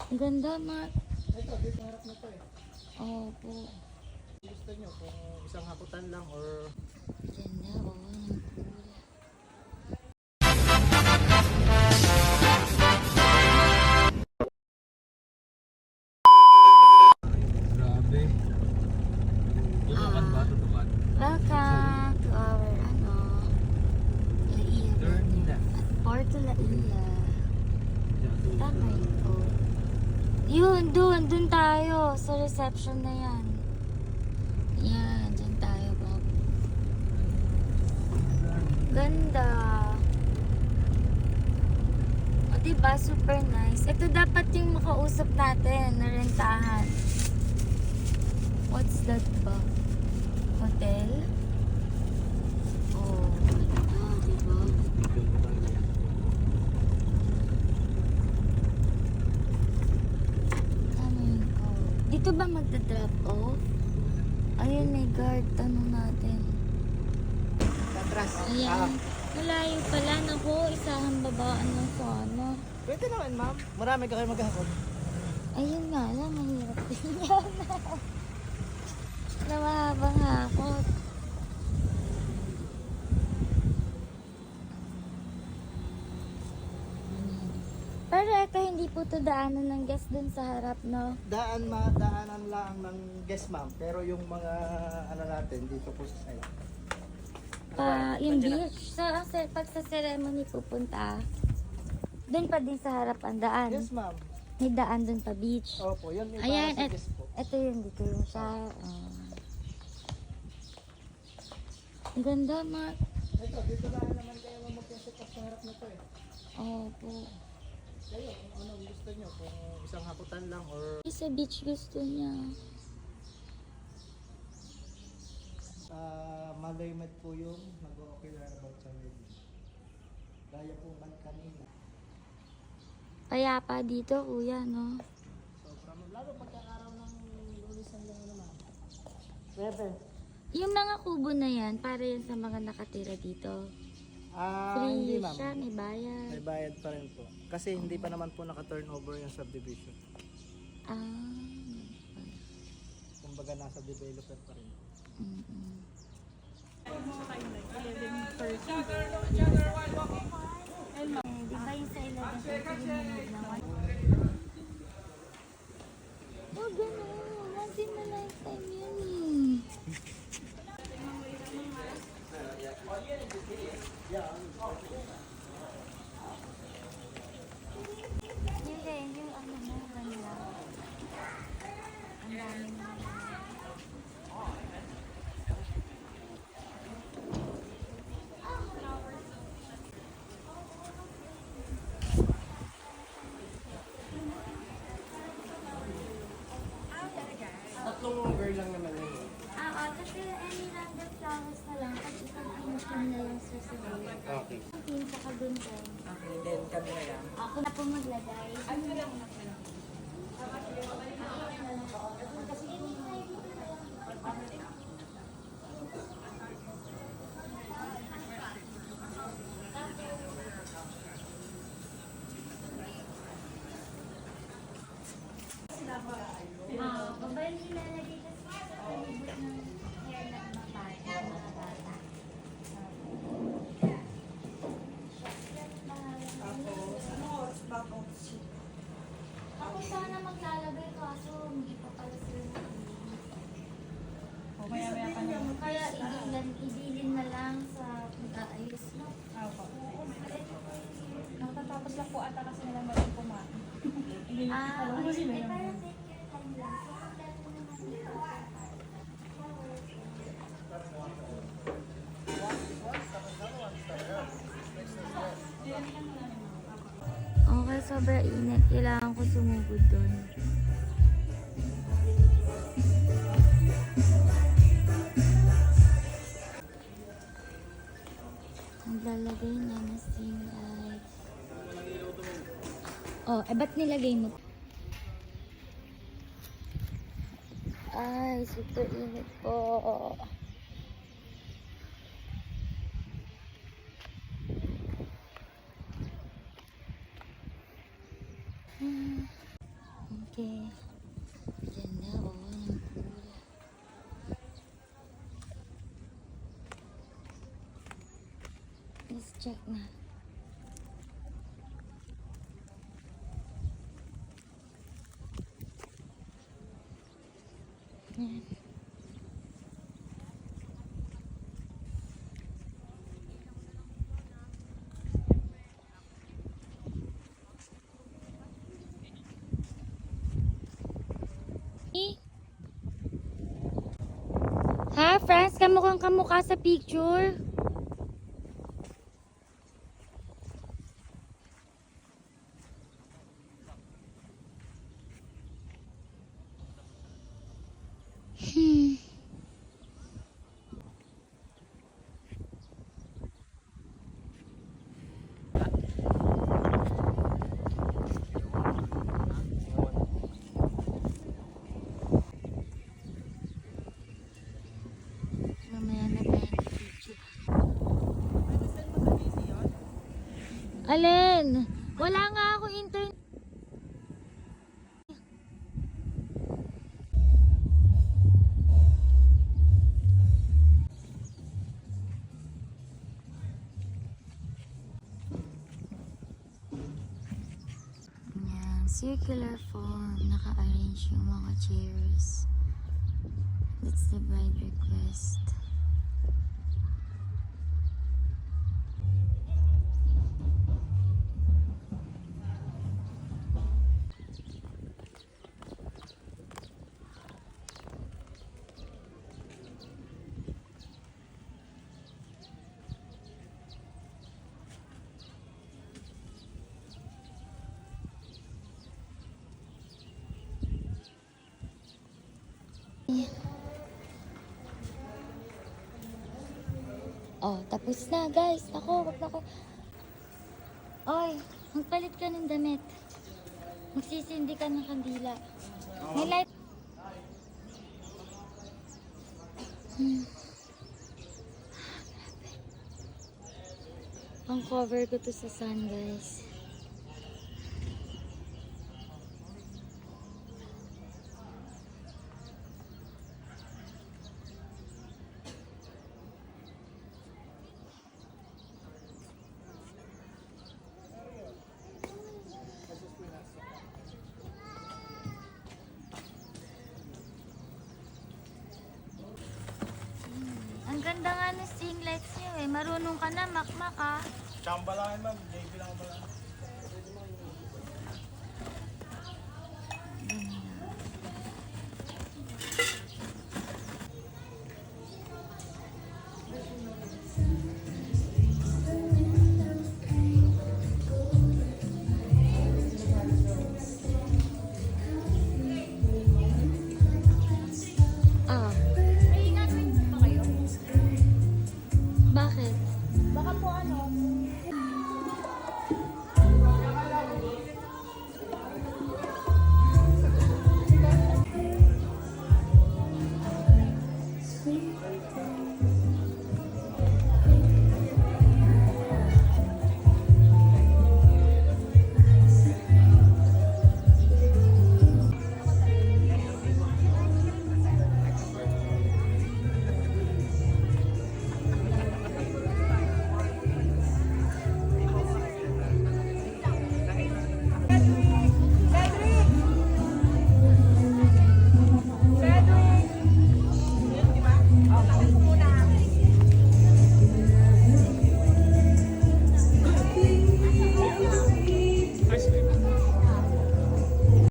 Ang ganda, Mark. Ito, dito harap na to eh. Opo. Gusto nyo kung isang hakutan lang or... Ganda, oh. Grabe. Tutukan ba? Tutukan? Welcome to our, Laia. Turn left. At Porto Laia. Tama yun po. Yun, dun tayo. Sa reception na yan. Yan, dyan tayo, Bob. Ganda. O, diba? Super nice. Ito dapat yung makausap natin na rentahan. What's that ba? Hotel? Oh, ganda, diba? Ano yun ko? Dito ba magda-drop off? Ayun, may guard. Tanong natin. Atras. Ayan. Malayo pala. Naku, isahan babaan ng sana. Pwede naman ma'am. Marami ka kayo maghahakot. Ayun nga lang, mahirap din yan. Na mahabang hakot. Pero ito, hindi po to daanan ng guest dun sa harap, no? Daanan lang ng guest ma'am. Pero yung mga ano natin dito po sa side. Yung beach, pag sa ceremony pupunta, dun pa din sa harap ang daan. Yes ma'am. May daan dun pa beach. Opo, yun yung Ayan, para sa guest po. ito yun, dito yung siya. Ang ganda, Mark. Ito, dito lang naman kayo mag-set up sa harap na to eh. Opo. Kayo, kung anong gusto nyo, kung isang hakutan lang or Sa beach gusto niya. Malaymet po yung nag-o-okay about sa wedding. Gaya po man kanina. Payapa dito, kuya, no? Sobrang lalo pagkakaraw ng lunes ang gano'n naman. Pwede. Yung mga kubo na yan, para yan sa mga nakatira dito. Hindi Free ma'am. siya, may bayad. May bayad pa rin po. Kasi hindi pa naman po naka-turnover yung subdivision. Ah. Kumbaga nasa developer pa rin. Mm-mm. Di ba yung sa 11:30 minute naman? Oh, gano'n. Once in a lifetime yun eh. Hindi, yung ano mo, ganda. Ang dami mo. Tatlong girl lang naman yun. Kasi any random flowers na lang, pag isang team na lang sir sa day. Okay. Team tsaka dun tayo. Okay, then kami na lang. Ako na po maglagay. Ano lang na babae nilalagay kasi sa palibot ng hair na mabata. Ako sana maglalagay kaso hindi pa pala sila kaya idilin na lang sa pag-aayos, no? Natatapos lang po ata kasi nila maling kumain. Parang take your time lang. So, okay, sobrang init. Kailangan ko sumugod doon. Naglalagay na na sing lights. Oh, ba't nilagay mo? Ay, super init po. Okay. Ganda, oh. Ang pool. Let's check na. Yan. Ha, friends? Kamukhang kamukha sa picture. Mamaya na tayo picture. Alin? Wala nga ako internet. Yan, circular form. Naka-arrange yung mga chairs. That's the bride request. Oh, tapos na guys. Ako, wag na ako. Oy, magpalit ka ng damit. Magsisindi ka ng kandila. May light. Pang cover ko to sa sun guys. Ang ganda nga ng string lights niyo eh. Marunong ka na, makmak ah. Chamba lang yan, ma'am. JB lang ba lang? Ah, May ingatan po ba kayo? bakit? Baka po ano,